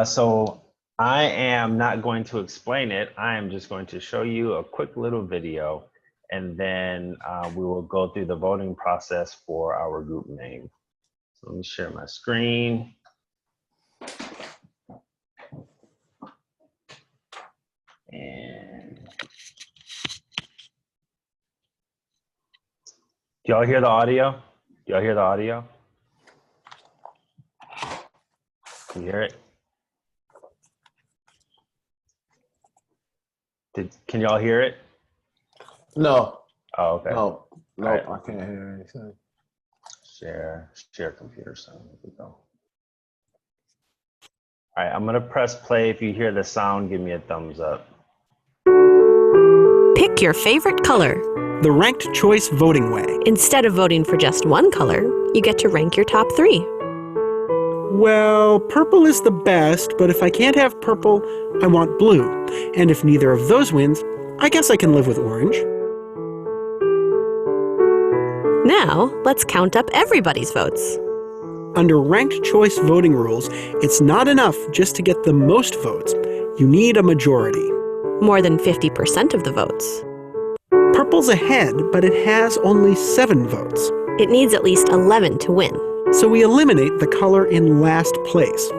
So I am not going to explain it. I am just going to show you a quick little video, and then we will go through the voting process for our group name. So let me share my screen. And do y'all hear the audio? Do y'all hear the audio? Can you hear it? Can y'all hear it? No. Oh, okay. No, Right. I can't hear anything. Share computer sound. Here we go. All right, I'm gonna press play. If you hear the sound, give me a thumbs up. Pick your favorite color. The ranked choice voting way. Instead of voting for just one color, you get to rank your top 3. Well, purple is the best, but if I can't have purple, I want blue. And if neither of those wins, I guess I can live with orange. Now, let's count up everybody's votes. Under ranked choice voting rules, it's not enough just to get the most votes. You need a majority. More than 50% of the votes. Purple's ahead, but it has only 7 votes. It needs at least 11 to win. So we eliminate the color in last place.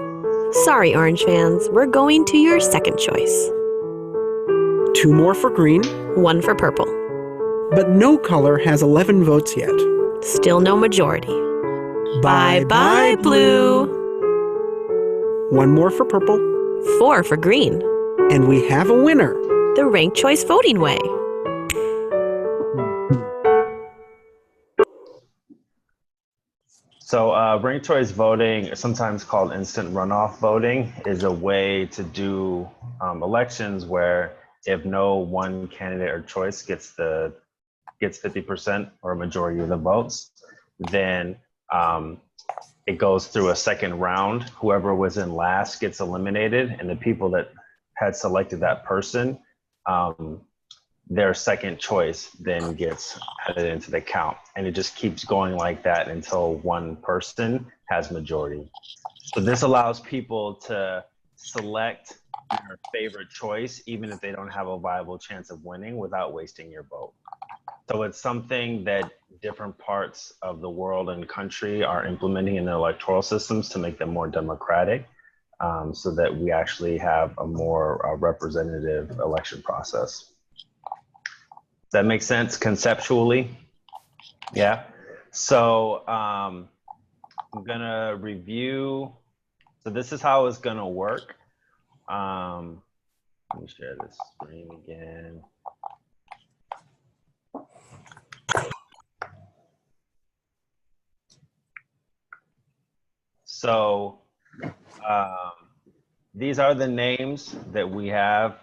Sorry, orange fans, we're going to your second choice. 2 more for green, 1 for purple. but no color has 11 votes yet. Still no majority. Bye-bye, blue. 1 more for purple, 4 for green. and we have a winner. The ranked choice voting way. So ranked choice voting, sometimes called instant runoff voting, is a way to do elections where if no one candidate or choice gets 50% or a majority of the votes, then it goes through a second round. Whoever was in last gets eliminated, and the people that had selected that person, their second choice then gets added into the count, and it just keeps going like that until one person has majority. So this allows people to select their favorite choice even if they don't have a viable chance of winning without wasting your vote. So it's something that different parts of the world and country are implementing in their electoral systems to make them more democratic, so that we actually have a more representative election process. Does that make sense conceptually? Yeah. So I'm gonna review. So this is how it's gonna work. Let me share this screen again. So these are the names that we have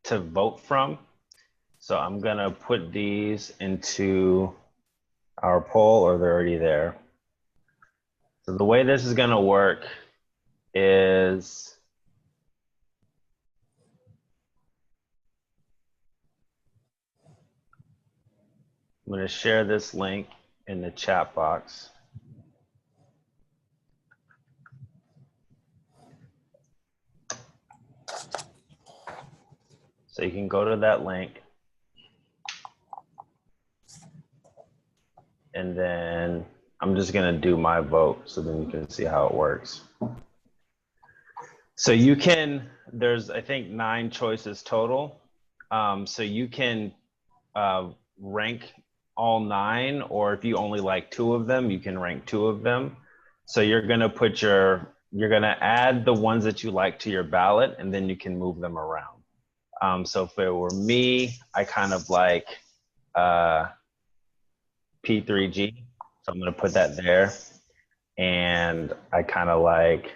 to vote from. So I'm gonna put these into our poll, or they're already there. So the way this is gonna work is I'm gonna share this link in the chat box. So you can go to that link, and then I'm just gonna do my vote so then you can see how it works. So you can, there's I think 9 choices total. So you can rank all 9, or if you only like 2 of them, you can rank 2 of them. So you're gonna you're gonna add the ones that you like to your ballot, and then you can move them around. So if it were me, I kind of like P3G, so I'm gonna put that there. And I kind of like,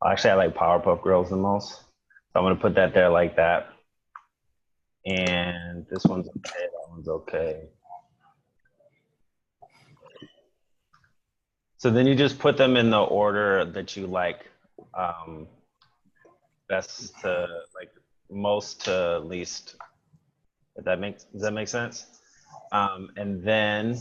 actually I like Powerpuff Girls the most, so I'm gonna put that there like that. And this one's okay, that one's okay. So then you just put them in the order that you like, best to like most to least. Does that make sense? And then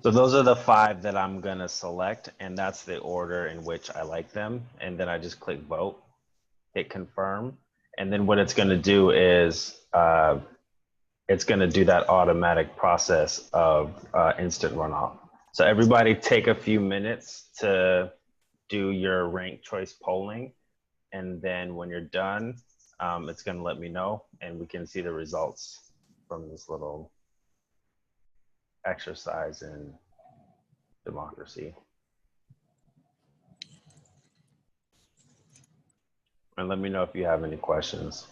So those are the 5 that I'm gonna select, and that's the order in which I like them. And then I just click vote, hit confirm, and then what it's gonna do is it's gonna do that automatic process of instant runoff. So everybody take a few minutes to do your ranked choice polling, and then when you're done, it's gonna let me know, and we can see the results from this little exercise in democracy. And let me know if you have any questions.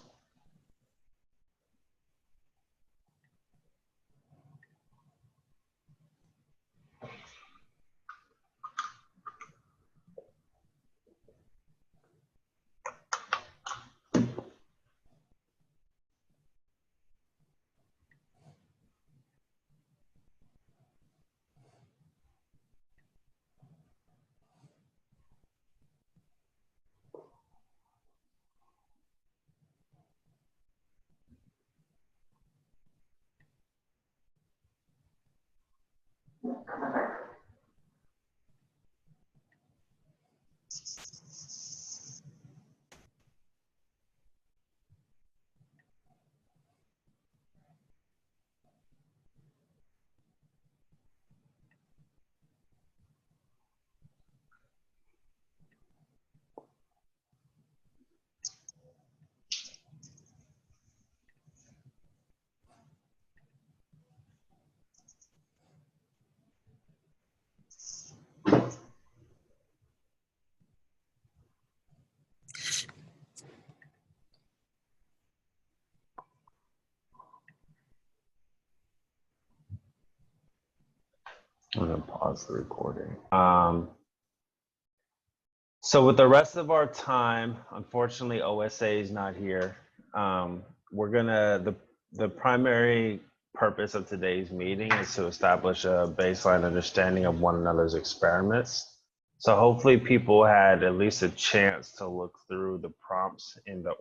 I'm gonna pause the recording. So with the rest of our time, unfortunately, OSA is not here. We're gonna, the primary purpose of today's meeting is to establish a baseline understanding of one another's experiments. So hopefully people had at least a chance to look through the prompts in the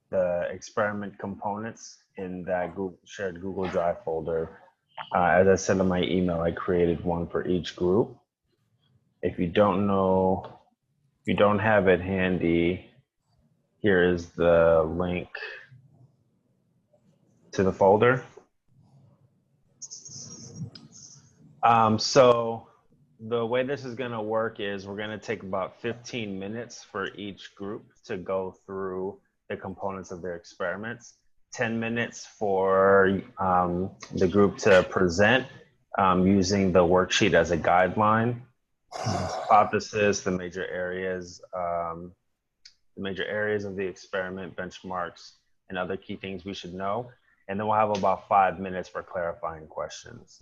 the experiment components in that shared Google Drive folder. As I said in my email, I created one for each group. If you don't know, if you don't have it handy, here is the link to the folder. So the way this is gonna work is we're gonna take about 15 minutes for each group to go through the components of their experiments, 10 minutes for the group to present using the worksheet as a guideline, hypothesis, the major areas of the experiment, benchmarks, and other key things we should know. And then we'll have about 5 minutes for clarifying questions.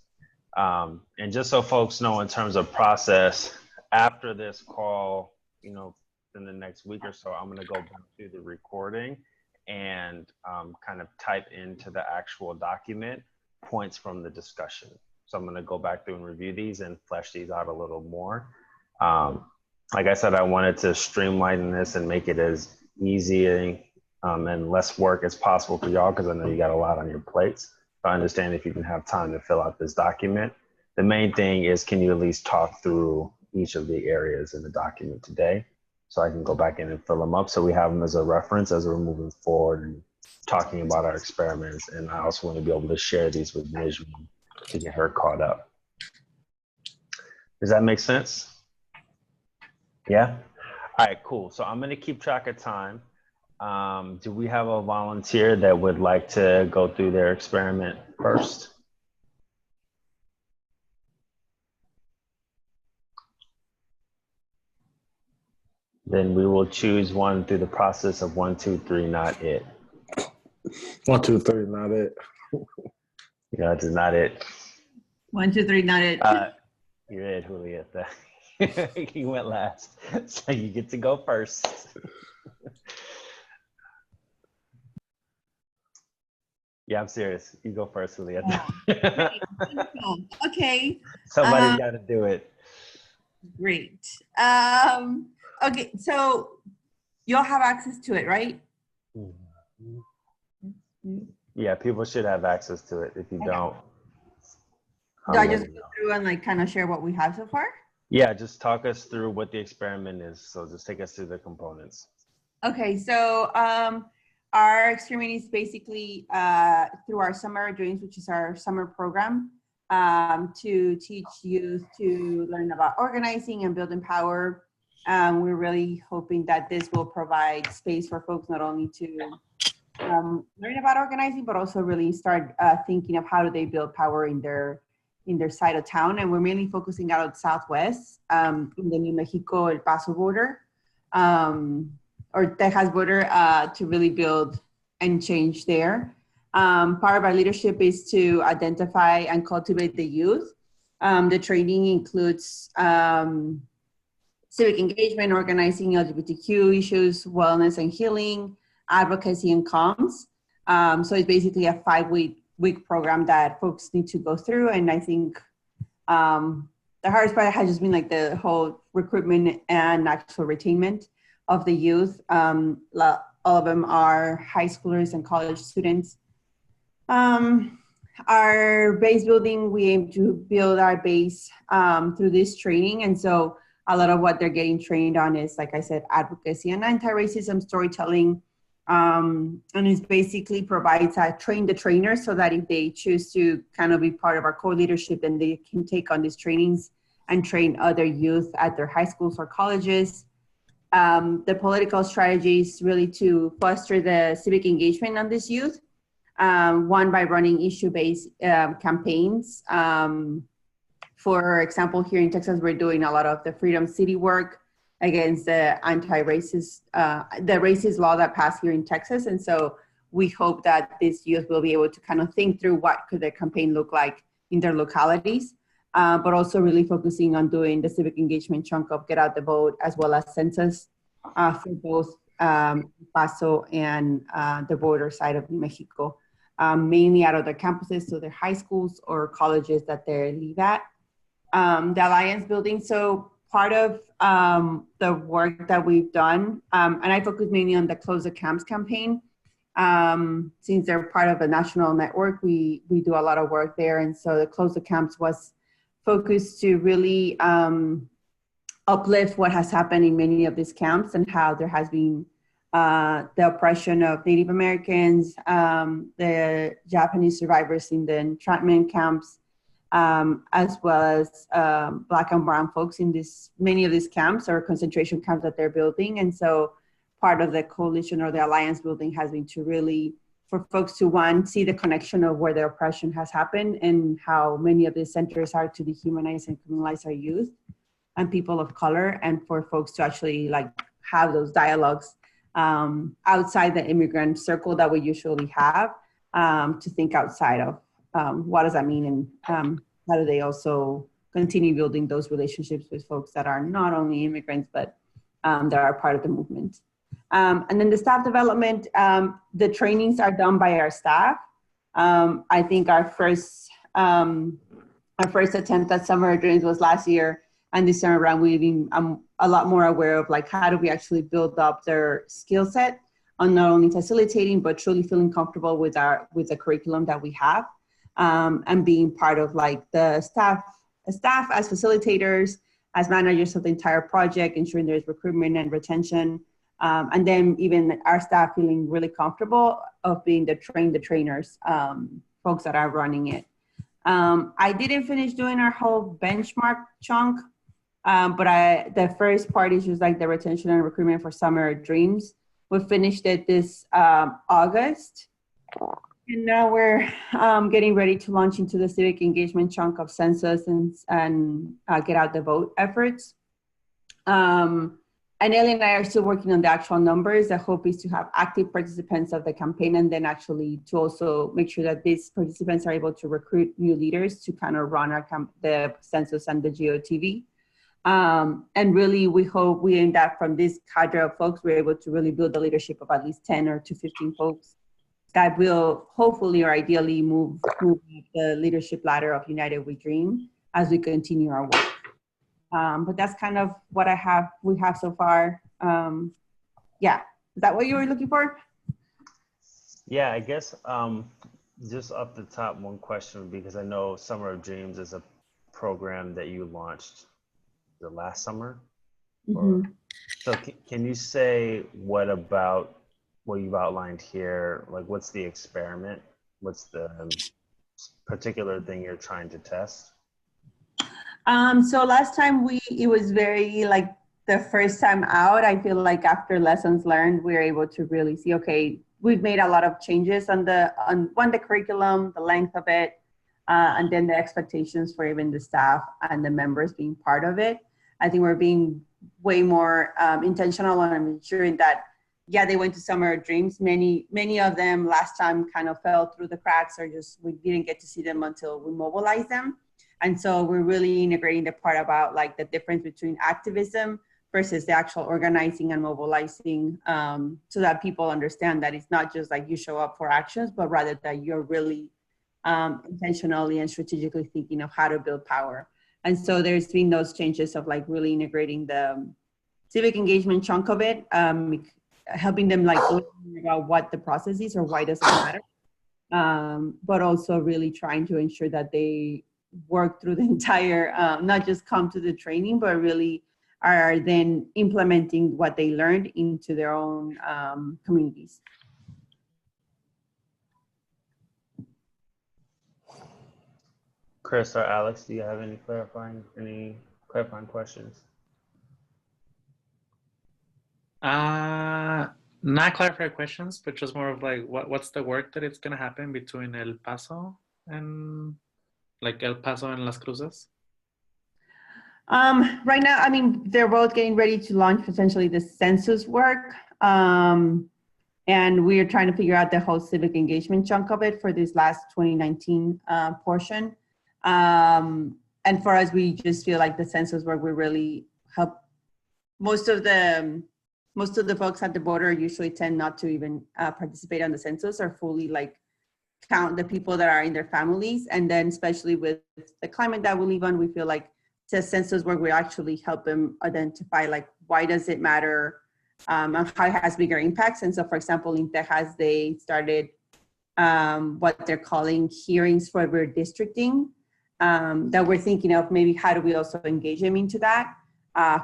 And just so folks know, in terms of process, after this call, you know, in the next week or so, I'm going to go back through the recording and kind of type into the actual document points from the discussion. So I'm going to go back through and review these and flesh these out a little more. Like I said, I wanted to streamline this and make it as easy and less work as possible for y'all, because I know you got a lot on your plates. I understand if you can have time to fill out this document. The main thing is, can you at least talk through each of the areas in the document today, so I can go back in and fill them up, so we have them as a reference as we're moving forward and talking about our experiments. And I also want to be able to share these with Nijman to get her caught up. Does that make sense? Yeah? All right, cool. So I'm going to keep track of time. Do we have a volunteer that would like to go through their experiment first? Then we will choose one through the process of 1, 2, 3, not it. 1, 2, 3, not it. Yeah, it's not it. 1, 2, 3, not it. You're it, Julieta. You went last, so you get to go first. Yeah, I'm serious. You go first, Julieta. Okay. Somebody's got to do it. Great. Okay, so you'll have access to it, right? Yeah, people should have access to it. If you don't, Do I let just me go know. through and like kind of share what we have so far? Yeah, just talk us through what the experiment is. So just take us through the components. Okay, so our experiment is basically through our summer dreams, which is our summer program, to teach youth to learn about organizing and building power. We're really hoping that this will provide space for folks not only to learn about organizing, but also really start thinking of how do they build power in their side of town. And we're mainly focusing out Southwest, in the New Mexico El Paso border, or Texas border, to really build and change there. Part of our leadership is to identify and cultivate the youth. The training includes civic engagement, organizing LGBTQ issues, wellness and healing, advocacy and comms. So it's basically a 5-week program that folks need to go through. And I think the hardest part has just been like the whole recruitment and actual retainment of the youth. All of them are high schoolers and college students. Our base building, we aim to build our base through this training. And so a lot of what they're getting trained on is, like I said, advocacy and anti-racism storytelling. And it basically provides a train the trainers so that if they choose to kind of be part of our core leadership, then they can take on these trainings and train other youth at their high schools or colleges. The political strategy is really to foster the civic engagement of this youth. One, by running issue-based campaigns. For example, here in Texas, we're doing a lot of the Freedom City work against the anti-racist, the racist law that passed here in Texas. And so we hope that this youth will be able to kind of think through what could their campaign look like in their localities, but also really focusing on doing the civic engagement chunk of Get Out the Vote, as well as census for both Paso and the border side of New Mexico, mainly out of their campuses, so their high schools or colleges that they live at. The alliance building, so part of the work that we've done, and I focus mainly on the Close the Camps campaign. Since they're part of a national network, we do a lot of work there. And so the Close the Camps was focused to really uplift what has happened in many of these camps and how there has been the oppression of Native Americans, the Japanese survivors in the entrapment camps, as well as Black and brown folks in many of these camps or concentration camps that they're building. And so part of the coalition or the alliance building has been to really, for folks to, one, see the connection of where the oppression has happened and how many of these centers are to dehumanize and criminalize our youth and people of color, and for folks to actually like have those dialogues outside the immigrant circle that we usually have, to think outside of what does that mean, and how do they also continue building those relationships with folks that are not only immigrants, but that are part of the movement. And then the staff development, the trainings are done by our staff. I think our first attempt at summer dreams was last year, and this time around we've been a lot more aware of like how do we actually build up their skill set on not only facilitating but truly feeling comfortable with the curriculum that we have, and being part of like the staff as facilitators, as managers of the entire project, ensuring there's recruitment and retention, and then even our staff feeling really comfortable of being the trainers, folks that are running it. I didn't finish doing our whole benchmark chunk, but the first part is just like the retention and recruitment for Summer Dreams. We finished it this August. And now we're getting ready to launch into the civic engagement chunk of census and Get Out the Vote efforts. And Ellie and I are still working on the actual numbers. The hope is to have active participants of the campaign, and then actually to also make sure that these participants are able to recruit new leaders to kind of run the census and the GOTV. And really, we aim that from this cadre of folks, we're able to really build the leadership of at least 10 or to 15 folks that will hopefully or ideally move up the leadership ladder of United We Dream as we continue our work. But that's kind of what we have so far. Yeah, is that what you were looking for? Yeah, I guess just off the top, one question, because I know Summer of Dreams is a program that you launched the last summer. Mhm. So can you say what about what you've outlined here? Like, what's the experiment? What's the particular thing you're trying to test? So last time it was very like the first time out. I feel like after lessons learned, we were able to really see, okay, we've made a lot of changes on the curriculum, the length of it, and then the expectations for even the staff and the members being part of it. I think we're being way more intentional on ensuring that, yeah, they went to Summer of Dreams. Many of them last time kind of fell through the cracks, or just we didn't get to see them until we mobilized them. And so we're really integrating the part about like the difference between activism versus the actual organizing and mobilizing, so that people understand that it's not just like you show up for actions, but rather that you're really intentionally and strategically thinking of how to build power. And so there's been those changes of like really integrating the civic engagement chunk of it, helping them like learn about what the process is or why does it matter, but also really trying to ensure that they work through the entire, not just come to the training, but really are then implementing what they learned into their own communities. Chris or Alex, do you have any clarifying questions? Not clarified questions, but just more of like what's the work that it's gonna happen between El Paso and Las Cruces? Right now, I mean, they're both getting ready to launch potentially the census work. And we are trying to figure out the whole civic engagement chunk of it for this last 2019 portion. And for us, we just feel like the census work will really help. Most of the folks at the border usually tend not to even participate on the census or fully like count the people that are in their families. And then especially with the climate that we live on, we feel like the census work will actually help them identify like why does it matter, and how it has bigger impacts. And so for example, in Texas, they started what they're calling hearings for redistricting, that we're thinking of maybe how do we also engage them into that,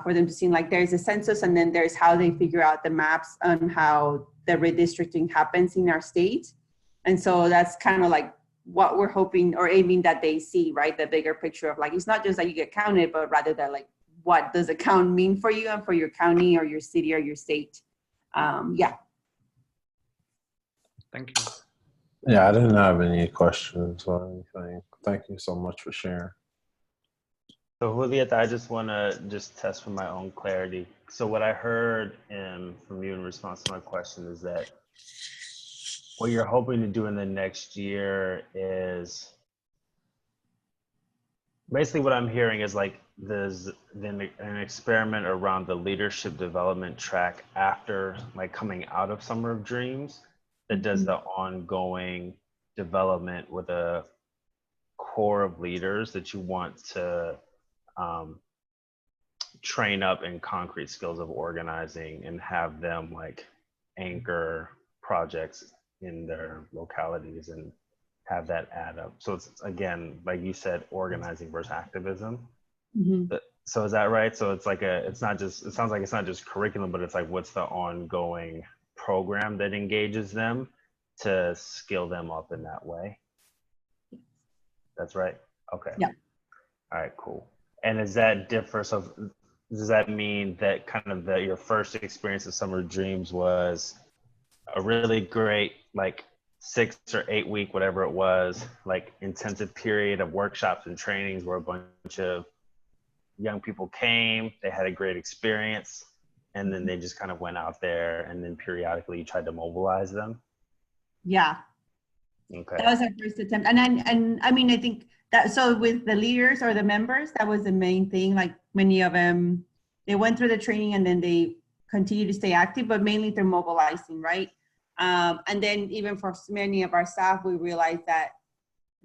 for them to see like there's a census and then there's how they figure out the maps on how the redistricting happens in our state. And so that's kind of like what we're hoping or aiming that they see, right? The bigger picture of like, it's not just that you get counted, but rather that like, what does a count mean for you and for your county or your city or your state? Yeah. Thank you. Yeah, I didn't have any questions or anything. Thank you so much for sharing. So Julieta, I just want to just test for my own clarity. So what I heard from you in response to my question is that what you're hoping to do in the next year is basically what I'm hearing is like there's then an experiment around the leadership development track after like coming out of Summer of Dreams that does the ongoing development with a core of leaders that you want to train up in concrete skills of organizing and have them like anchor projects in their localities and have that add up. So it's again, like you said, organizing versus activism. Mm-hmm. So is that right? So it's like it sounds like it's not just curriculum, but it's like what's the ongoing program that engages them to skill them up in that way? That's right. Okay. Yeah. All right, cool. And is that differ? So does that mean that kind of your first experience of Summer Dreams was a really great, like 6 or 8 week, whatever it was, like intensive period of workshops and trainings where a bunch of young people came, they had a great experience, and then they just kind of went out there and then periodically you tried to mobilize them? Yeah. Okay. That was our first attempt. And I mean, I think that, so with the leaders or the members, that was the main thing. Like many of them, they went through the training and then they continue to stay active, but mainly through mobilizing, right? And then even for many of our staff, we realized that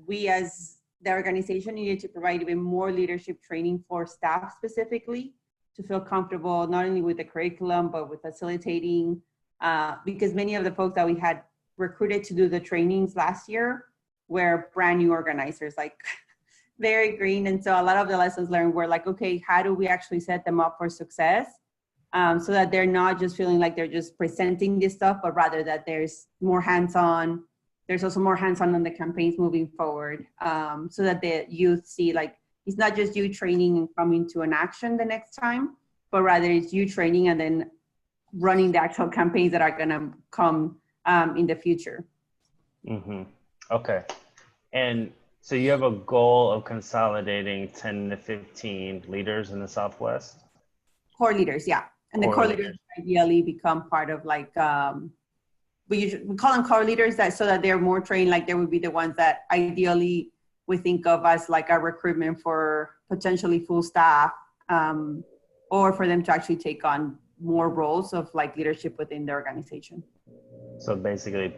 we as the organization needed to provide even more leadership training for staff specifically to feel comfortable, not only with the curriculum, but with facilitating, because many of the folks that we had recruited to do the trainings last year we're brand new organizers, like very green. And so a lot of the lessons learned were like, okay, how do we actually set them up for success? So that they're not just feeling like they're just presenting this stuff, but rather that there's more hands-on. There's also more hands-on on the campaigns moving forward, so that the youth see like, it's not just you training and coming to an action the next time, but rather it's you training and then running the actual campaigns that are gonna come in the future. Mm-hmm. Okay. And so you have a goal of consolidating 10 to 15 leaders in the Southwest? Core leaders, yeah. And the core leaders ideally become part of like, we call them core leaders, that so that they're more trained, like they would be the ones that ideally we think of as like a recruitment for potentially full staff, or for them to actually take on more roles of like leadership within the organization. So basically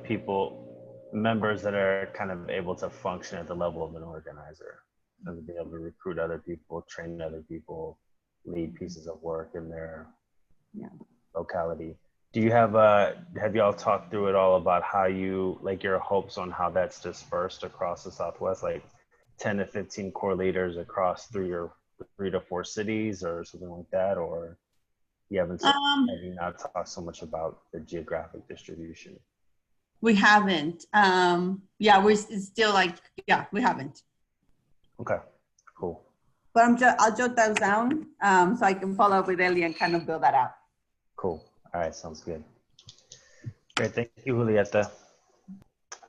members that are kind of able to function at the level of an organizer and be able to recruit other people, train other people, lead pieces of work in their locality. Do you have y'all talked through it all about how you, like your hopes on how that's dispersed across the Southwest, like 10 to 15 core leaders across 3 to 4 cities or something like that? Or have you not talked so much about the geographic distribution? We haven't. We're still like, we haven't. Okay, cool. But I'll jot those down so I can follow up with Ellie and kind of build that out. Cool. All right, sounds good. Great, thank you, Julieta.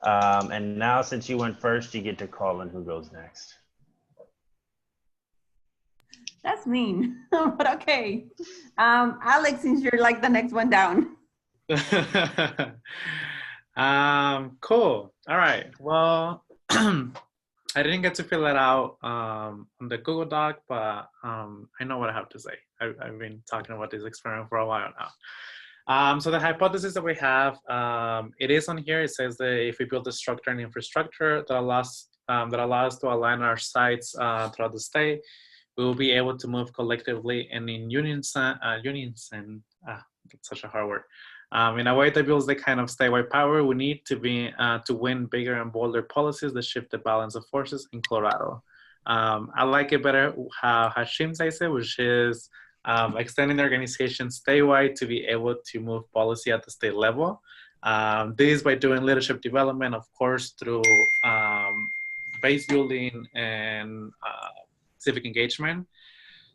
And now since you went first, you get to call in who goes next. That's mean, but okay. Alex, since you're like the next one down. Cool. All right. Well, I didn't get to fill it out on the Google Doc, but I know what I have to say. I've been talking about this experiment for a while now. So the hypothesis that we have, it is on here. It says that if we build a structure and infrastructure that allows us to align our sites throughout the state, we will be able to move collectively and in unison. That's such a hard word. In a way that builds the kind of statewide power we need to win bigger and bolder policies that shift the balance of forces in Colorado. I like it better how Hashim says it, which is extending the organization statewide to be able to move policy at the state level. This by doing leadership development, of course, through base building and civic engagement.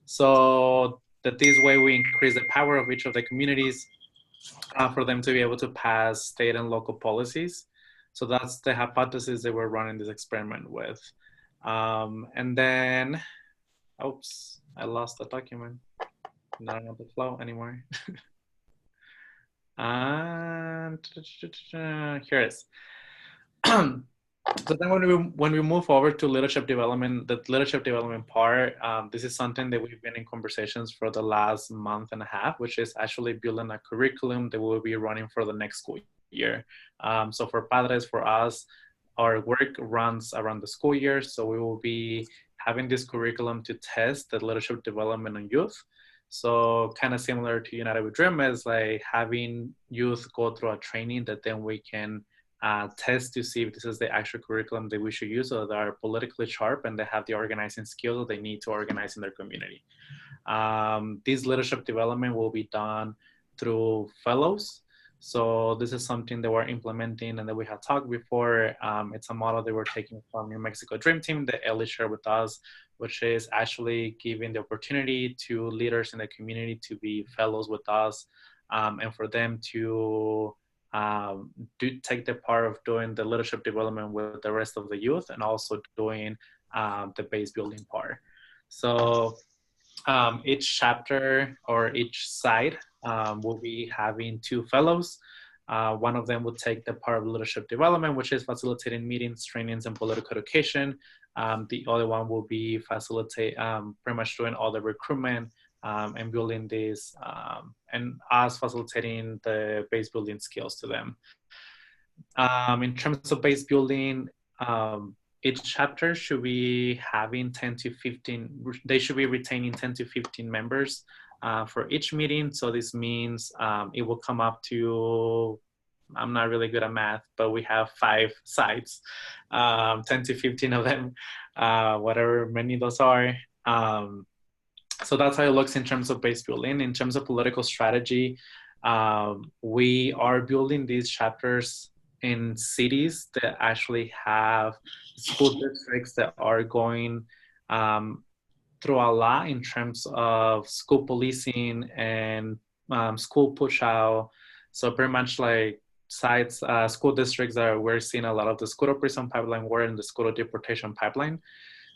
So that this way we increase the power of each of the communities for them to be able to pass state and local policies. So that's the hypothesis that we're running this experiment with. And then, oops, I lost the document. Not on the flow anymore. And here it is. So then when we move over to leadership development, the leadership development part, this is something that we've been in conversations for the last month and a half, which is actually building a curriculum that we'll be running for the next school year. So for Padres, for us, our work runs around the school year. So we will be having this curriculum to test the leadership development on youth. So kind of similar to United We Dream is like having youth go through a training that then we can test to see if this is the actual curriculum that we should use, so that they are politically sharp and they have the organizing skills they need to organize in their community. This leadership development will be done through fellows. So this is something that we're implementing and that we had talked before. It's a model that we're taking from New Mexico Dream Team that Ellie shared with us, which is actually giving the opportunity to leaders in the community to be fellows with us, and for them to take the part of doing the leadership development with the rest of the youth and also doing the base building part. So each chapter or each side will be having 2 fellows. One of them will take the part of leadership development, which is facilitating meetings, trainings, and political education. The other one will be pretty much doing all the recruitment and building this, and us facilitating the base building skills to them. In terms of base building, each chapter should be having 10 to 15, they should be retaining 10 to 15 members for each meeting. So this means it will come up to I'm not really good at math, but we have 5 sites, 10 to 15 of them, whatever many those are. So that's how it looks in terms of base building. In terms of political strategy, we are building these chapters in cities that actually have school districts that are going through a lot in terms of school policing and school push out. So pretty much like sites, school districts that we're seeing a lot of the school to prison pipeline, we're in the school to deportation pipeline.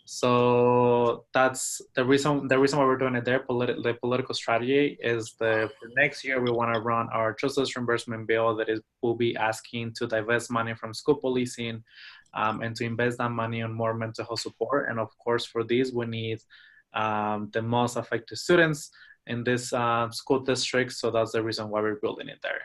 So that's the reason why we're doing it there. The political strategy is for next year we want to run our justice reimbursement bill that will be asking to divest money from school policing and to invest that money on more mental health support. And of course, for these we need the most affected students in this school district. So that's the reason why we're building it there.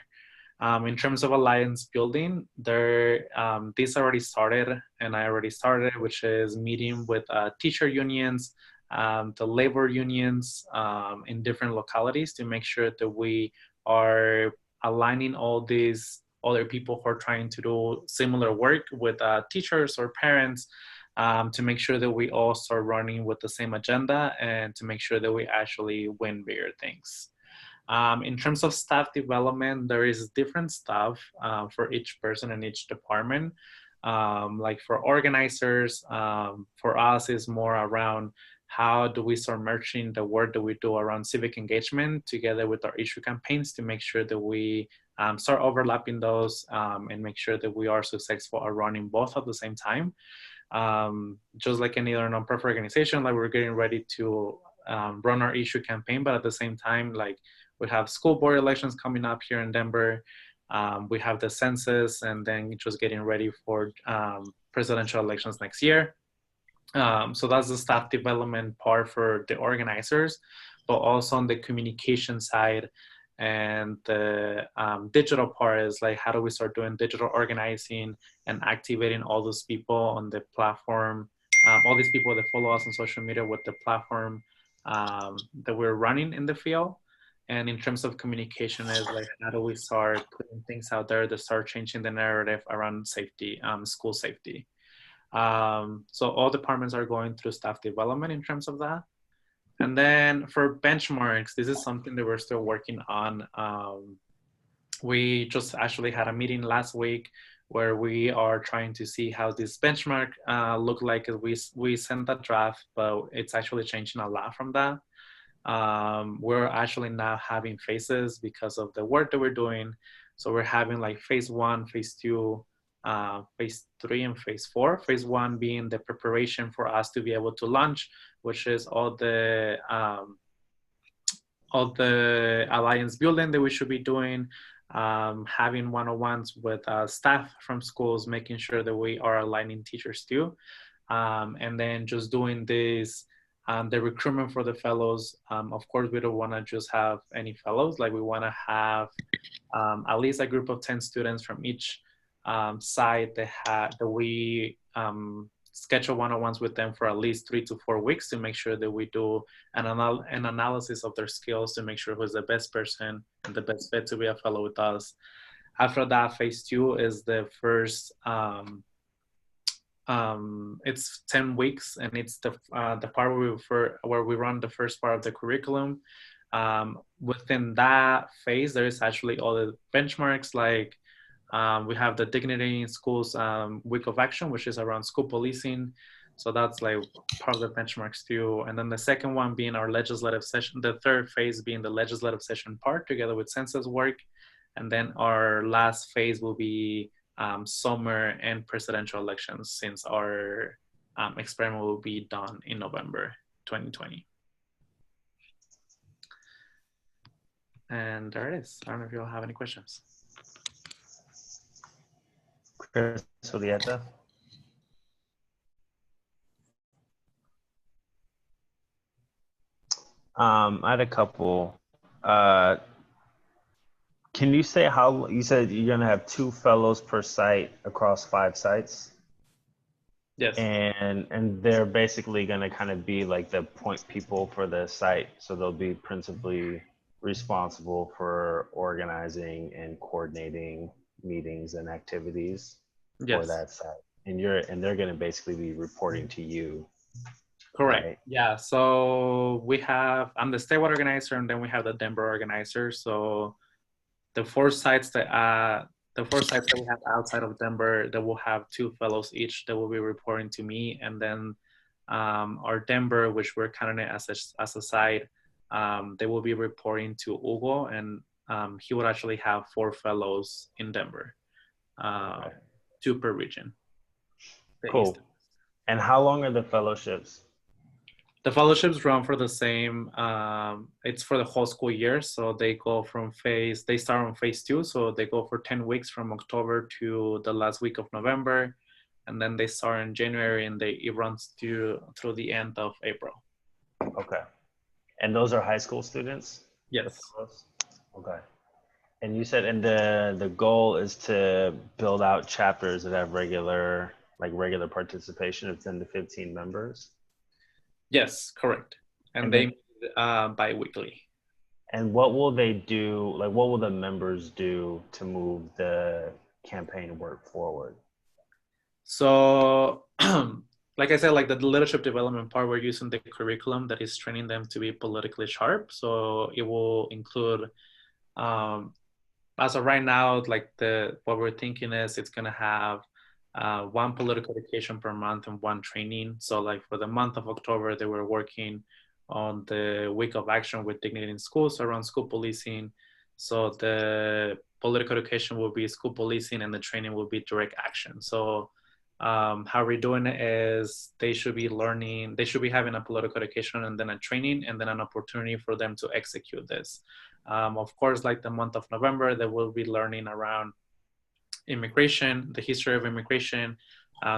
In terms of alliance building, this already started, and I already started, which is meeting with teacher unions, the labor unions in different localities to make sure that we are aligning all these other people who are trying to do similar work with teachers or parents to make sure that we all start running with the same agenda and to make sure that we actually win bigger things. In terms of staff development, there is different stuff for each person in each department. Like for organizers, for us is more around how do we start merging the work that we do around civic engagement together with our issue campaigns to make sure that we start overlapping those and make sure that we are successful at running both at the same time. Just like any other nonprofit organization, like we're getting ready to run our issue campaign, but at the same time, like we have school board elections coming up here in Denver. We have the census, and then just getting ready for presidential elections next year. So that's the staff development part for the organizers, but also on the communication side and the digital part is like, how do we start doing digital organizing and activating all those people on the platform, all these people that follow us on social media with the platform that we're running in the field. And in terms of communication is like, how do we start putting things out there that start changing the narrative around safety, school safety. So all departments are going through staff development in terms of that. And then for benchmarks, this is something that we're still working on. We just actually had a meeting last week where we are trying to see how this benchmark look like. We sent that draft, but it's actually changing a lot from that. We're actually now having phases because of the work that we're doing. So we're having like phase 1, phase 2, phase 3, and phase 4. Phase 1 being the preparation for us to be able to launch, which is all the alliance building that we should be doing, having one-on-ones with staff from schools, making sure that we are aligning teachers too, and then just doing this. The recruitment for the fellows, of course, we don't want to just have any fellows. Like we want to have at least a group of 10 students from each side that we schedule one-on-ones with them for at least 3 to 4 weeks to make sure that we do an analysis of their skills to make sure who's the best person and the best fit to be a fellow with us. After that, phase 2 is the first. It's 10 weeks, and it's the part where we run the first part of the curriculum. Within that phase, there is actually all the benchmarks, like we have the Dignity in Schools Week of Action, which is around school policing. So that's like part of the benchmarks too. And then the second one being our legislative session, the third phase being the legislative session part together with census work. And then our last phase will be summer and presidential elections, since our experiment will be done in November 2020. And there it is. I don't know if you all have any questions. Chris Julieta. I had a couple. Can you say how, you said you're going to have 2 fellows per site across 5 sites? Yes. And they're basically going to kind of be like the point people for the site. So they'll be principally responsible for organizing and coordinating meetings and activities for Yes. that site. And they're going to basically be reporting to you. Correct. Right? Yeah. So I'm the statewide organizer, and then we have the Denver organizer. So the four sites that we have outside of Denver, that will have 2 fellows each that will be reporting to me, and then our Denver, which we're counting it as a site, they will be reporting to Hugo, and he would actually have 4 fellows in Denver, Okay. 2 per region. The Cool. East. And how long are the fellowships? The fellowships run for the same, it's for the whole school year. So they start on phase 2. So they go for 10 weeks from October to the last week of November. And then they start in January, and it runs through the end of April. Okay. And those are high school students? Yes. Okay. And you said, and the goal is to build out chapters that have regular participation of 10 to 15 members? Yes, correct. And they meet bi-weekly. And what will they do? Like, what will the members do to move the campaign work forward? So, like I said, like the leadership development part, we're using the curriculum that is training them to be politically sharp. So it will include, as of right now, like what we're thinking is it's gonna have 1 political education per month and 1 training. So like for the month of October, they were working on the week of action with dignity in schools around school policing. So the political education will be school policing, and the training will be direct action. So how we're doing it is they should be having a political education, and then a training, and then an opportunity for them to execute this. Of course, like the month of November, they will be learning around immigration, the history of immigration,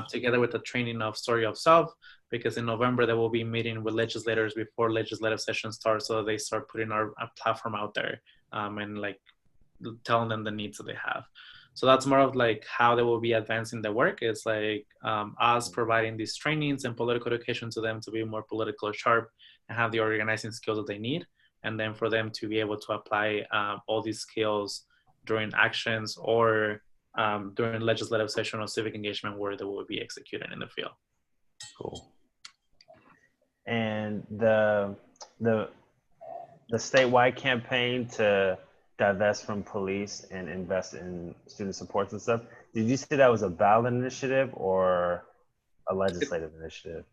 together with the training of story of self, because in November they will be meeting with legislators before legislative session starts, so they start putting our platform out there, and like telling them the needs that they have. So that's more of like how they will be advancing the work. It's like us providing these trainings and political education to them to be more politically sharp and have the organizing skills that they need, and then for them to be able to apply all these skills during actions or during legislative session or civic engagement where they will be executed in the field. Cool. And the statewide campaign to divest from police and invest in student supports and stuff, did you say that was a ballot initiative or a legislative initiative?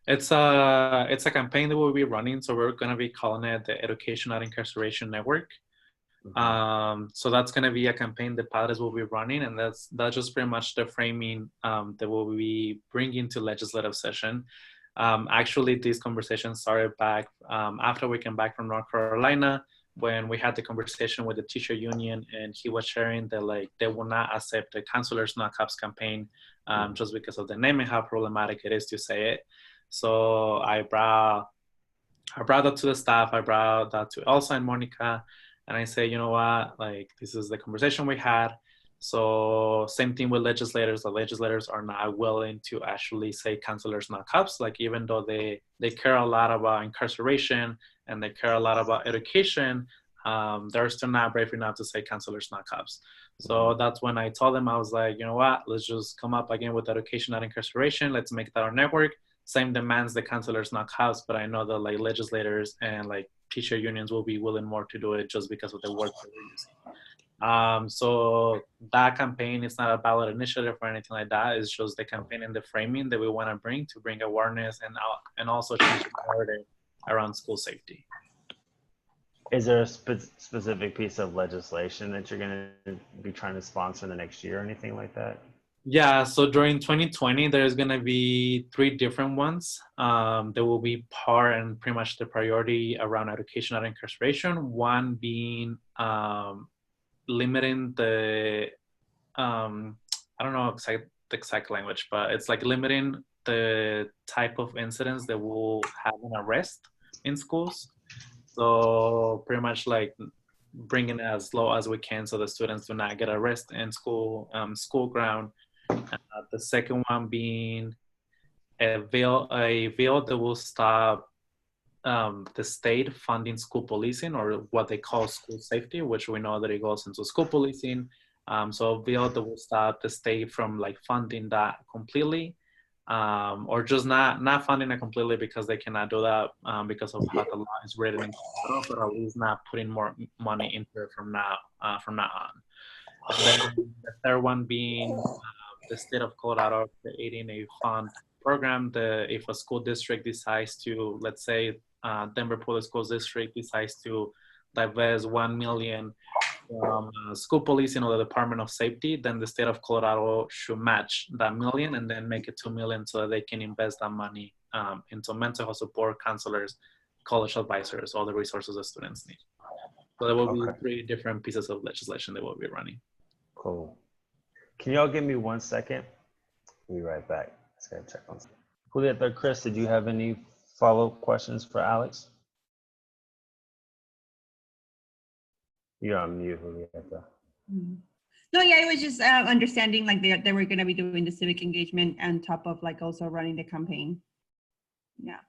It's a campaign that we'll be running, so we're going to be calling it the Education Not Incarceration Network. So that's going to be a campaign that pilots will be running, and that's just pretty much the framing that we'll be bringing to legislative session. Actually, these conversations started back after we came back from North Carolina, when we had the conversation with the teacher union, and he was sharing that like they will not accept the Counselors Not Cops campaign just because of the name and how problematic it is to say it. So I brought that to the staff. I brought that to Elsa and Monica. And I say, you know what, like, this is the conversation we had. So same thing with legislators. The legislators are not willing to actually say Counselors Not Cops. Like, even though they care a lot about incarceration and they care a lot about education, they're still not brave enough to say Counselors Not Cops. So that's when I told them, I was like, you know what, let's just come up again with education, not incarceration. Let's make that our network. Same demands the Counselors Not Cops, but I know that like legislators and like teacher unions will be willing more to do it just because of the work that we're using. So that campaign is not a ballot initiative or anything like that. It's just the campaign and the framing that we want to bring awareness and also change the narrative around school safety. Is there a specific piece of legislation that you're going to be trying to sponsor in the next year or anything like that? Yeah, so during 2020, there's going to be 3 different ones. There will be part and pretty much the priority around education and incarceration. One being limiting the, I don't know the exact language, but it's like limiting the type of incidents that will have an arrest in schools. So pretty much like bringing it as low as we can so the students do not get arrested in school ground. The second one being a bill that will stop the state funding school policing, or what they call school safety, which we know that it goes into school policing So Bill will stop the state from like funding that completely, or just not funding it completely because they cannot do that because of how the law is written in Colorado, but at least not putting more money into it from now on. And then the third one being the state of Colorado creating a fund program. If a school district decides to, let's say, Denver Public Schools District decides to divest 1 million from school policing or the Department of Safety, then the state of Colorado should match that million and then make it 2 million so that they can invest that money into mental health support, counselors, college advisors, all the resources the students need. So there will be 3 different pieces of legislation that will be running. Cool. Can y'all give me 1 second? We'll be right back. Let's go check on something. Julieta, Chris, did you have any follow-up questions for Alex? You're on mute, Julieta. No, yeah, it was just understanding like they were going to be doing the civic engagement on top of like also running the campaign. Yeah.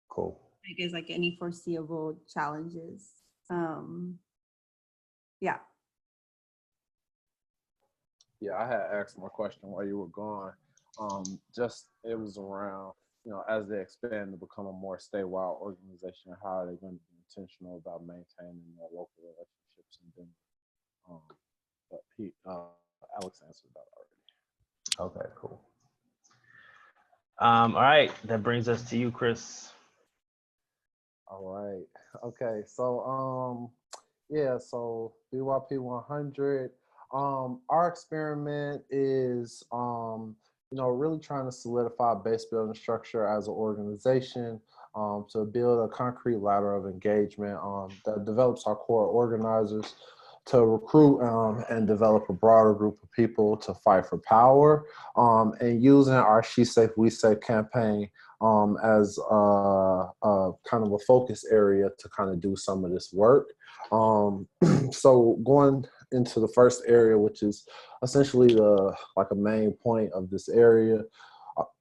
Cool. I guess like any foreseeable challenges. Yeah. Yeah, I had asked my question while you were gone. Just it was around, as they expand to become a more statewide organization, how are they going to be intentional about maintaining their local relationships and then but Alex answered that already. Okay, cool. All right, that brings us to you, Chris. All right. Okay. So yeah, so BYP 100. Our experiment is really trying to solidify base building structure as an organization, to build a concrete ladder of engagement that develops our core organizers to recruit and develop a broader group of people to fight for power, and using our She Safe, We Safe campaign as a kind of a focus area to kind of do some of this work. So going into the first area, which is essentially a main point of this area,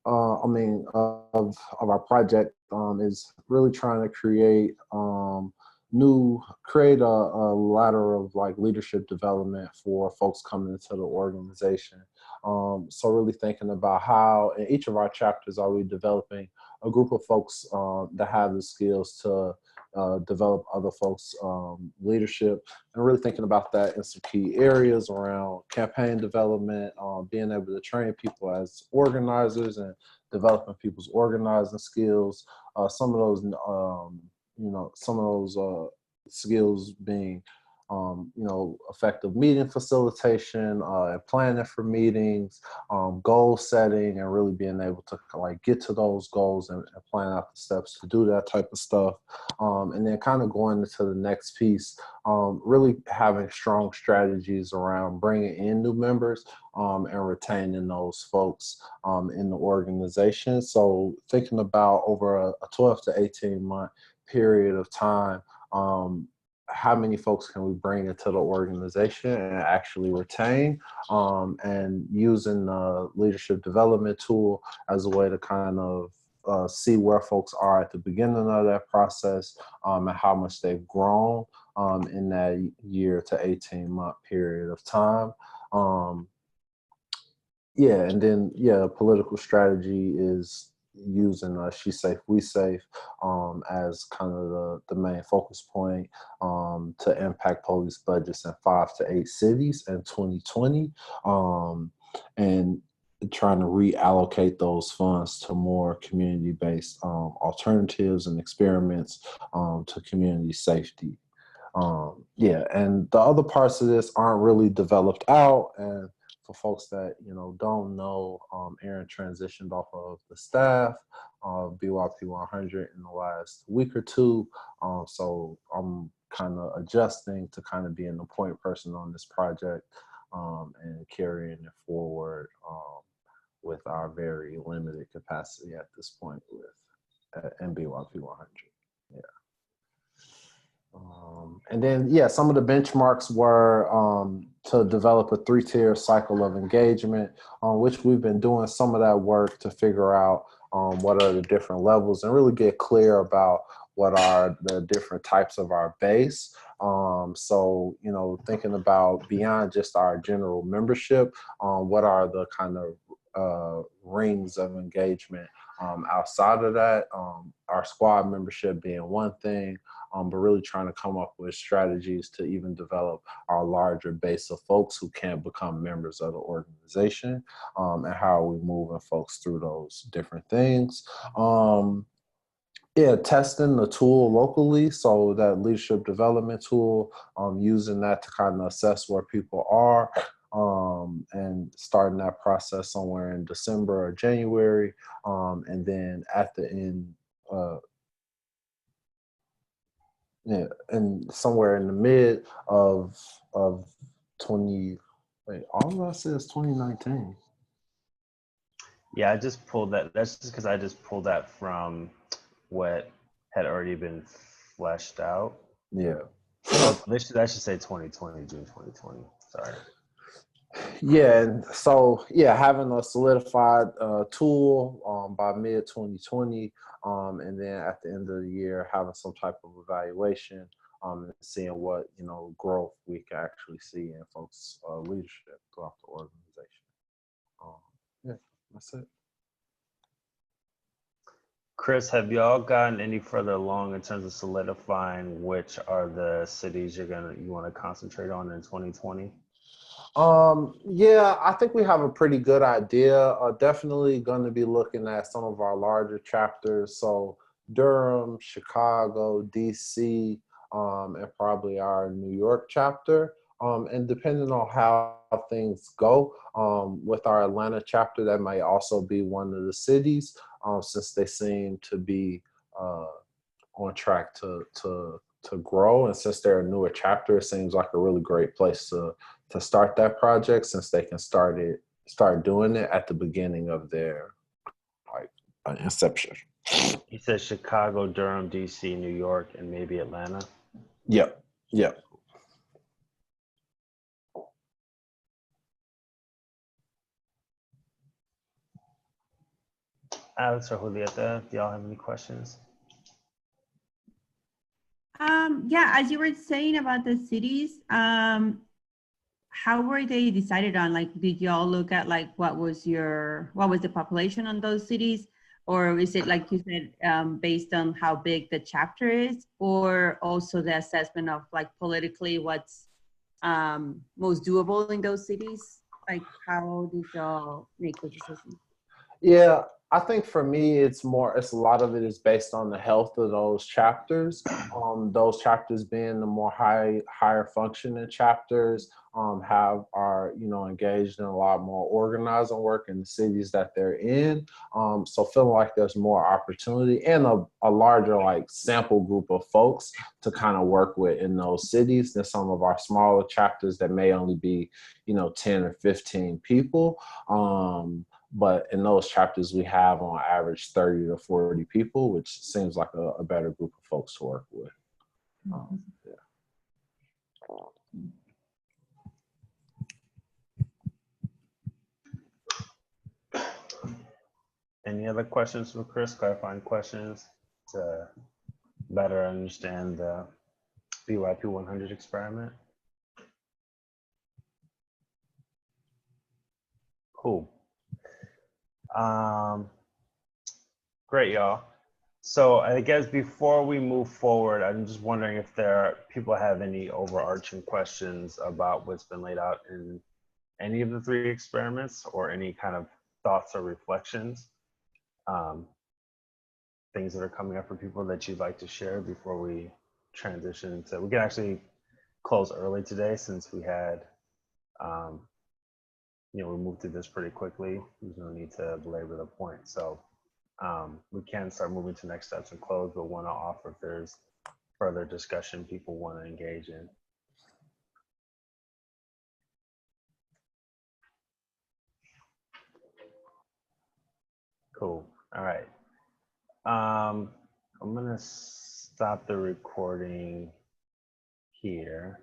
of our project, is really trying to create create a ladder of like leadership development for folks coming into the organization. So really thinking about how in each of our chapters are we developing a group of folks that have the skills to develop other folks' leadership, and really thinking about that in some key areas around campaign development, being able to train people as organizers and developing people's organizing skills. Some of those skills being, effective meeting facilitation, and planning for meetings, goal setting, and really being able to like get to those goals and plan out the steps to do that type of stuff. And then kind of going into the next piece, really having strong strategies around bringing in new members and retaining those folks in the organization. So thinking about over a 12 to 18 month period of time, how many folks can we bring into the organization and actually retain, and using the leadership development tool as a way to kind of see where folks are at the beginning of that process, and how much they've grown in that year to 18 month period of time. And then political strategy is using She Safe, We Safe as kind of the main focus point to impact police budgets in 5 to 8 cities in 2020, and trying to reallocate those funds to more community-based alternatives and experiments to community safety. And the other parts of this aren't really developed out, and for folks that don't know, Aaron transitioned off of the staff of BYP 100 in the last week or two, so I'm kind of adjusting to kind of being the point person on this project, and carrying it forward with our very limited capacity at this point with BYP 100. And then, some of the benchmarks were to develop a 3-tier cycle of engagement, on which we've been doing some of that work to figure out what are the different levels and really get clear about what are the different types of our base. So, you know, thinking about beyond just our general membership, what are the kind of rings of engagement outside of that? Our squad membership being one thing, but really trying to come up with strategies to even develop our larger base of folks who can't become members of the organization, and how are we moving folks through those different things. Yeah, testing the tool locally, so that leadership development tool, using that to kind of assess where people are, and starting that process somewhere in December or January, and then at the end, yeah, and somewhere in the mid of 20. Wait, all of us is 2019. Yeah, I just pulled that. That's just because I just pulled that from what had already been fleshed out. Yeah. Oh, that should say 2020, June 2020. Sorry. Yeah, and so yeah, having a solidified tool by mid 2020, and then at the end of the year, having some type of evaluation, and seeing what, you know, growth we can actually see in folks' leadership throughout the organization. Yeah, that's it. Chris, have y'all gotten any further along in terms of solidifying which are the cities you want to concentrate on in 2020? Yeah, I think we have a pretty good idea. Definitely going to be looking at some of our larger chapters. So Durham, Chicago, DC, and probably our New York chapter. And depending on how things go, with our Atlanta chapter, that might also be one of the cities, since they seem to be on track to grow. And since they're a newer chapter, it seems like a really great place to start that project, since they can start doing it at the beginning of their like inception. He says Chicago, Durham, DC, New York, and maybe Atlanta. Yep. Yep. Alex or Julieta, do y'all have any questions? Yeah, as you were saying about the cities, how were they decided on? Like, did y'all look at like what was the population on those cities, or is it like you said, based on how big the chapter is, or also the assessment of like politically what's most doable in those cities? Like, how did y'all make the decision? Yeah, I think for me, it's a lot of it is based on the health of those chapters. Those chapters being the more higher functioning chapters, are, you know, engaged in a lot more organizing work in the cities that they're in. So feeling like there's more opportunity and a larger like sample group of folks to kind of work with in those cities than some of our smaller chapters that may only be, you know, 10 or 15 people. But in those chapters, we have on average 30 to 40 people, which seems like a better group of folks to work with. Yeah. Any other questions for Chris? Clarifying questions to better understand the BYP 100 experiment? Cool. Great, y'all. So I guess before we move forward, I'm just wondering if people have any overarching questions about what's been laid out in any of the 3 experiments, or any kind of thoughts or reflections, things that are coming up for people that you'd like to share before we transition to. We can actually close early today since we had, we moved through this pretty quickly. There's no need to belabor the point. So we can start moving to next steps and close, but want to offer if there's further discussion people want to engage in. Cool. All right. I'm going to stop the recording here.